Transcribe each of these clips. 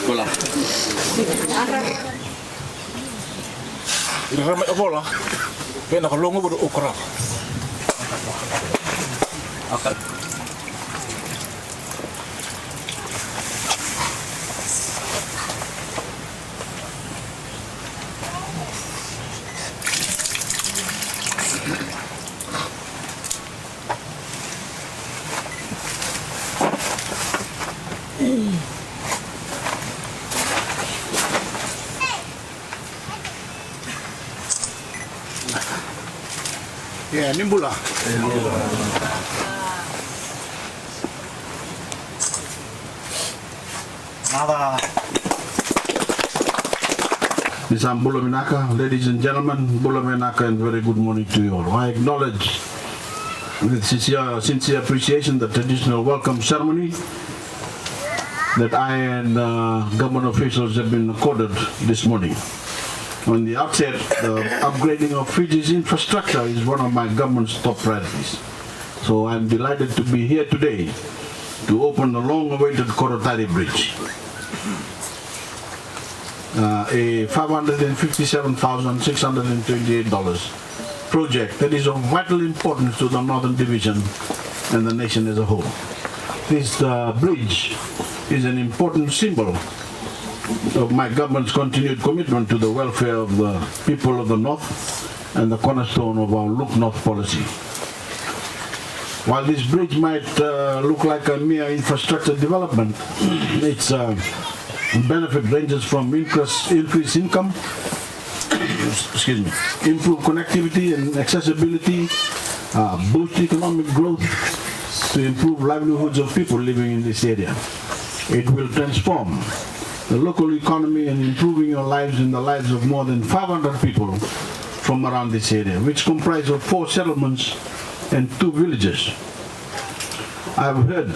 Kola. Ira ramai abola. Pena kalongo bodo okra. Okay. Ya, nimbula. Nada. Miss Bula Minaka, ladies and gentlemen, Bula Minaka, and very good morning to you all. I acknowledge with sincere appreciation the traditional welcome ceremony that I and government officials have been accorded this morning. On the outset, the upgrading of Fiji's infrastructure is one of my government's top priorities. So I'm delighted to be here today to open the long-awaited Korotari Bridge. A $557,628 project that is of vital importance to the Northern Division and the nation as a whole. This bridge is an important symbol of my government's continued commitment to the welfare of the people of the North and the cornerstone of our Look North policy. While this bridge might look like a mere infrastructure development, its benefit ranges from increased income, improved connectivity and accessibility, boost economic growth, to improve livelihoods of people living in this area. It will transform the local economy and improving your lives and the lives of more than 500 people from around this area, which comprise of 4 settlements and 2 villages. I've heard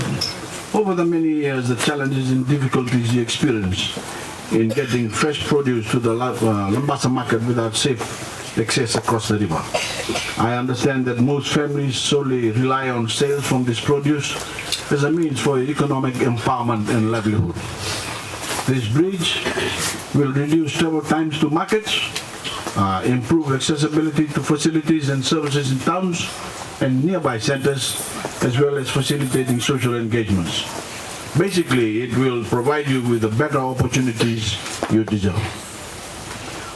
over the many years the challenges and difficulties you experience in getting fresh produce to the Lambasa market without safe access across the river. I understand that most families solely rely on sales from this produce as a means for economic empowerment and livelihood. This bridge will reduce travel times to markets, improve accessibility to facilities and services in towns and nearby centers, as well as facilitating social engagements. Basically, it will provide you with the better opportunities you deserve.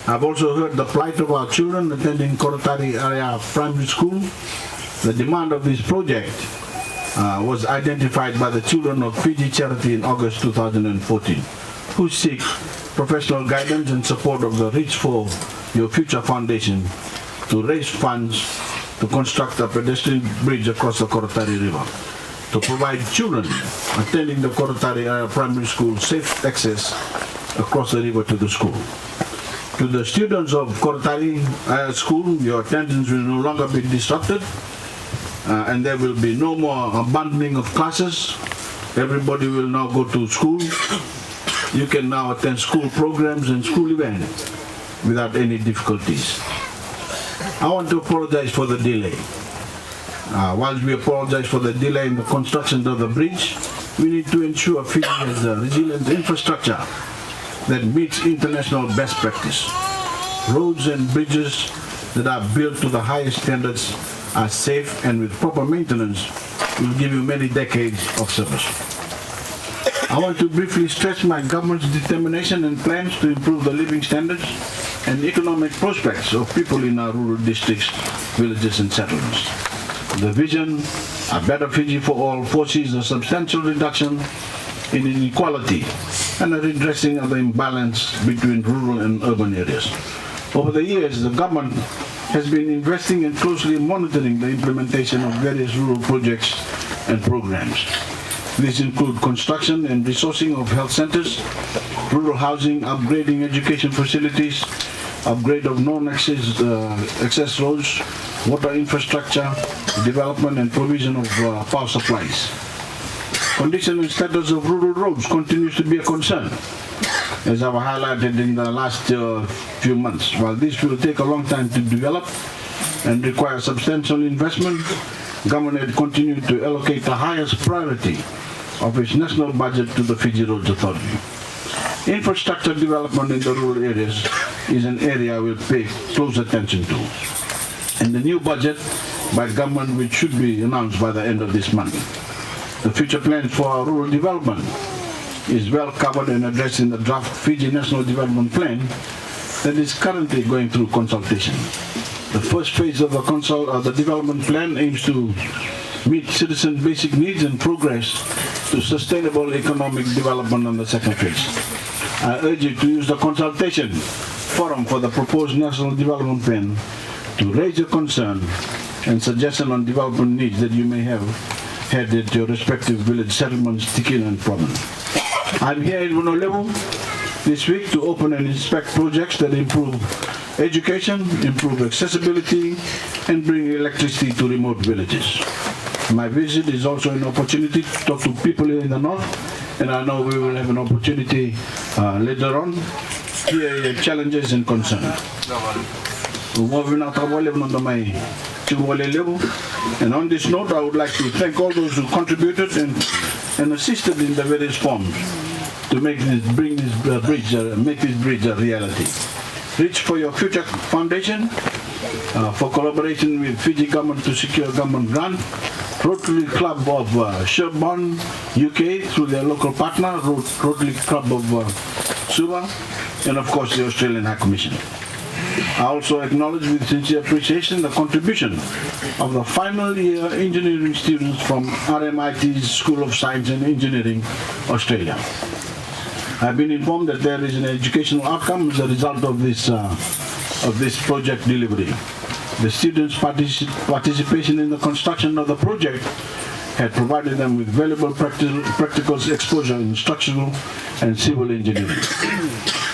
I've also heard the plight of our children attending Korotari Area Primary School. The demand of this project was identified by the children of Fiji Charity in August 2014. Who seek professional guidance and support of the Reach for Your Future Foundation to raise funds to construct a pedestrian bridge across the Korotari River, to provide children attending the Korotari Primary School safe access across the river to the school. To the students of Korotari School, your attendance will no longer be disrupted, and there will be no more abandoning of classes. Everybody will now go to school. You can now attend school programs and school events without any difficulties. I want to apologize for the delay. Whilst we apologize for the delay in the construction of the bridge, we need to ensure Fiji has a resilient infrastructure that meets international best practice. Roads and bridges that are built to the highest standards are safe and with proper maintenance will give you many decades of service. I want to briefly stress my government's determination and plans to improve the living standards and economic prospects of people in our rural districts, villages and settlements. The vision, A Better Fiji for All, foresees a substantial reduction in inequality and a redressing of the imbalance between rural and urban areas. Over the years, the government has been investing and closely monitoring the implementation of various rural projects and programs. These include construction and resourcing of health centers, rural housing, upgrading education facilities, upgrade of non-access roads, water infrastructure, development and provision of power supplies. Condition and status of rural roads continues to be a concern, as I've highlighted in the last few months. While this will take a long time to develop and require substantial investment, government continued to allocate the highest priority of its national budget to the Fiji Roads Authority. Infrastructure development in the rural areas is an area I will pay close attention to. In the new budget by government, which should be announced by the end of this month, the future plans for our rural development is well covered and addressed in the draft Fiji National Development Plan that is currently going through consultation. The first phase of the development plan aims to meet citizens' basic needs and progress to sustainable economic development on the second phase. I urge you to use the consultation forum for the proposed National Development Plan to raise your concern and suggestion on development needs that you may have had at your respective village settlements, Tikil and Province. I'm here in Vanua Levu this week to open and inspect projects that improve education, improve accessibility, and bring electricity to remote villages. My visit is also an opportunity to talk to people in the north, and I know we will have an opportunity later on to hear your challenges and concerns. And on this note, I would like to thank all those who contributed and assisted in the various forms to make this bridge a reality. Reach for your future foundation for collaboration with Fiji government to secure government grant. Rotary Club of Sherborne, UK, through their local partner, Rotary Club of Suva, and of course the Australian High Commission. I also acknowledge with sincere appreciation the contribution of the final year engineering students from RMIT's School of Science and Engineering, Australia. I've been informed that there is an educational outcome as a result of this project delivery. The students' participation in the construction of the project had provided them with valuable practical exposure in structural and civil engineering.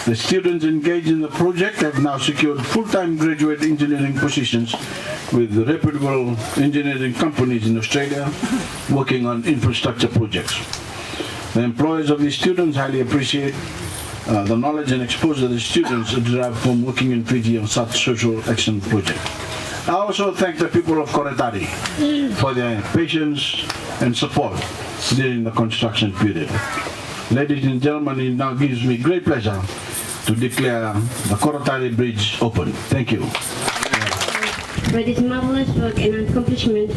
The students engaged in the project have now secured full-time graduate engineering positions with reputable engineering companies in Australia working on infrastructure projects. The employers of these students highly appreciate the knowledge and exposure the students derive from working in Fiji on such social action projects. I also thank the people of Korotari for their patience and support during the construction period. Ladies and gentlemen, it now gives me great pleasure to declare the Korotari Bridge open. Thank you. For this marvelous work and accomplishment.